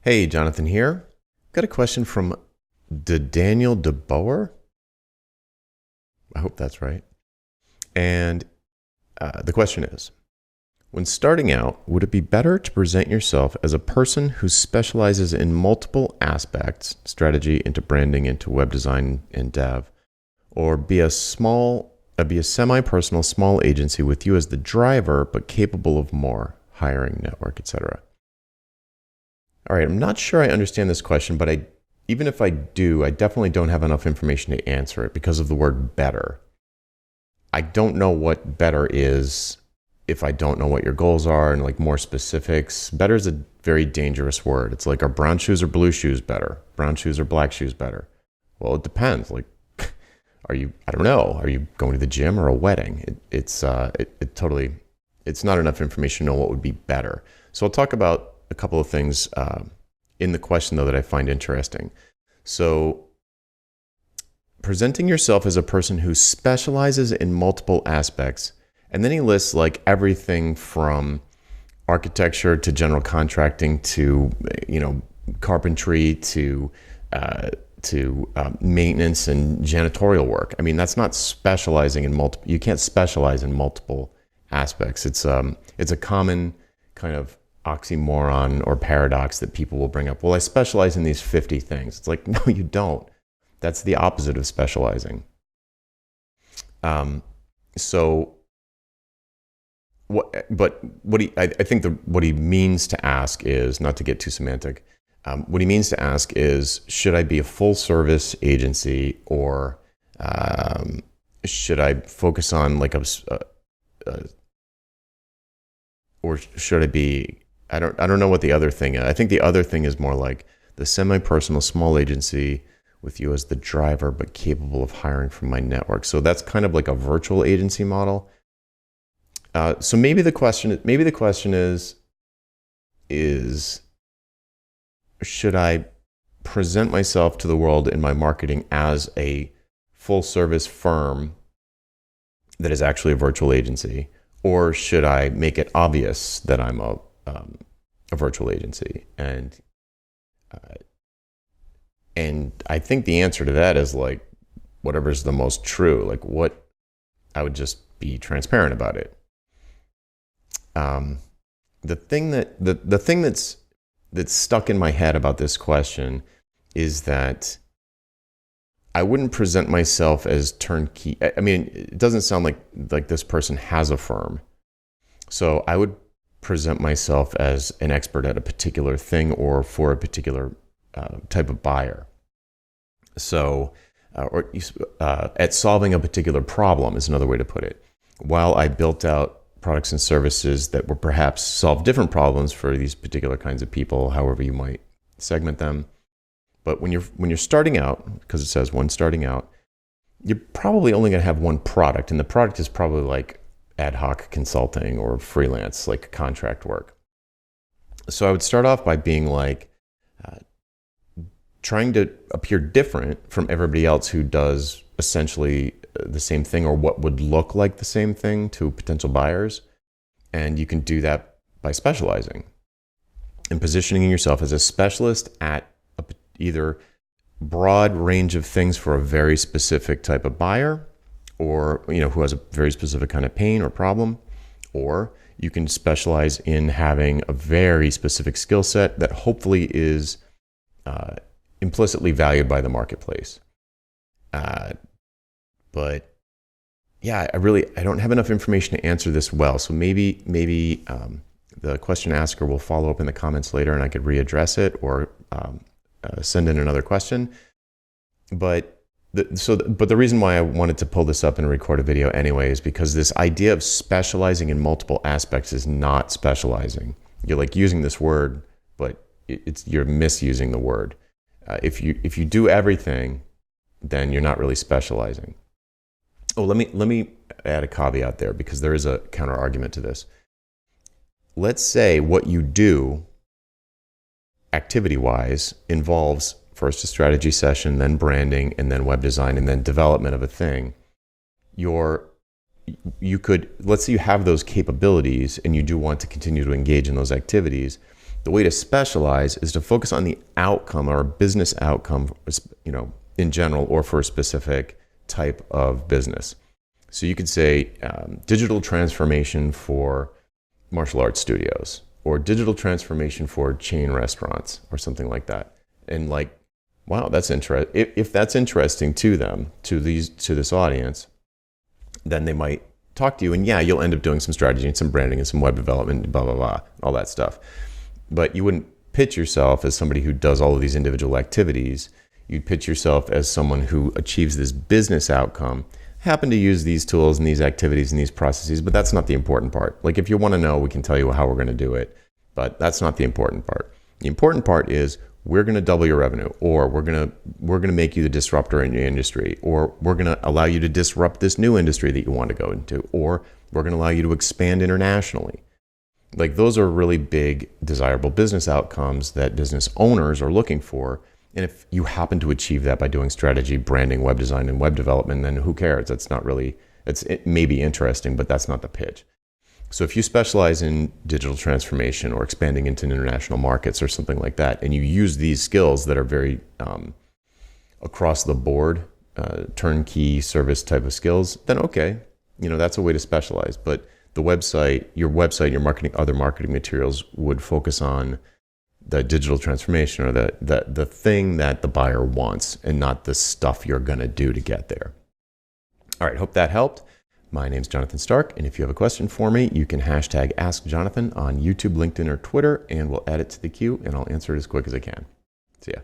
Hey, Jonathan here. Got a question from Daniel DeBoer. I hope that's right. And the question is, when starting out, would it be better to present yourself as a person who specializes in multiple aspects, strategy into branding, into web design and dev, or be a semi-personal small agency with you as the driver, but capable of more, hiring, network, etc.? All right, I'm not sure I understand this question, but even if I do, I definitely don't have enough information to answer it because of the word better. I don't know what better is if I don't know what your goals are and like more specifics. Better is a very dangerous word. It's like, are brown shoes or blue shoes better? Brown shoes or black shoes better? Well, it depends. Like, I don't know. Are you going to the gym or a wedding? It's not enough information to know what would be better. So I'll talk about a couple of things in the question, though, that I find interesting. So presenting yourself as a person who specializes in multiple aspects, and then he lists like everything from architecture to general contracting to carpentry to maintenance and janitorial work. I mean, that's not specializing in multiple. You can't specialize in multiple aspects. It's a common kind of oxymoron or paradox that people will bring up. Well, I specialize in these 50 things. It's like, no, you don't. That's the opposite of specializing. I think what he means to ask is, not to get too semantic, what he means to ask is, should I be a full service agency, or should I focus on like or should I be, I don't know what the other thing is. I think the other thing is more like the semi-personal small agency with you as the driver, but capable of hiring from my network. So that's kind of like a virtual agency model. So maybe the question is should I present myself to the world in my marketing as a full service firm that is actually a virtual agency, or should I make it obvious that I'm a virtual agency? And I think the answer to that is like whatever's the most true. Like, what I would just be transparent about it. The thing that's stuck in my head about this question is that I wouldn't present myself as turnkey. I mean, it doesn't sound like this person has a firm. So I would present myself as an expert at a particular thing or for a particular type of buyer. So, at solving a particular problem is another way to put it. While I built out products and services that were perhaps solve different problems for these particular kinds of people, however you might segment them. But when you're starting out, because it says when starting out, you're probably only going to have one product, and the product is probably like ad hoc consulting or freelance, like contract work. So I would start off by being like trying to appear different from everybody else who does essentially the same thing, or what would look like the same thing to potential buyers. And you can do that by specializing and positioning yourself as a specialist at either broad range of things for a very specific type of buyer, or who has a very specific kind of pain or problem, or you can specialize in having a very specific skill set that hopefully is implicitly valued by the marketplace. But yeah, I don't have enough information to answer this well. So maybe the question asker will follow up in the comments later, and I could readdress it, or send in another question. But the reason why I wanted to pull this up and record a video anyway is because this idea of specializing in multiple aspects is not specializing. You're like using this word, but you're misusing the word. If you do everything, then you're not really specializing. Oh, let me add a caveat there, because there is a counter argument to this. Let's say what you do activity-wise involves first a strategy session, then branding, and then web design, and then development of a thing. Let's say you have those capabilities and you do want to continue to engage in those activities. The way to specialize is to focus on the outcome or business outcome, in general or for a specific type of business. So you could say digital transformation for martial arts studios, or digital transformation for chain restaurants, or something like that. And like, wow, that's interesting. If that's interesting to them, to this audience, then they might talk to you, and yeah, you'll end up doing some strategy and some branding and some web development, and blah, blah, blah, all that stuff. But you wouldn't pitch yourself as somebody who does all of these individual activities. You'd pitch yourself as someone who achieves this business outcome, happen to use these tools and these activities and these processes, but that's not the important part. Like, if you want to know, we can tell you how we're going to do it, but that's not the important part. The important part is we're going to double your revenue, or we're going to make you the disruptor in your industry, or we're going to allow you to disrupt this new industry that you want to go into, or we're going to allow you to expand internationally. Like, those are really big, desirable business outcomes that business owners are looking for. And if you happen to achieve that by doing strategy, branding, web design, and web development, then who cares? That's not really, it may be interesting, but that's not the pitch. So if you specialize in digital transformation or expanding into international markets or something like that, and you use these skills that are very across the board, turnkey service type of skills, then okay, that's a way to specialize. But your website, your marketing, other marketing materials would focus on the digital transformation, or the thing that the buyer wants, and not the stuff you're going to do to get there. All right, hope that helped. My name's Jonathan Stark, and if you have a question for me, you can hashtag AskJonathan on YouTube, LinkedIn, or Twitter, and we'll add it to the queue, and I'll answer it as quick as I can. See ya.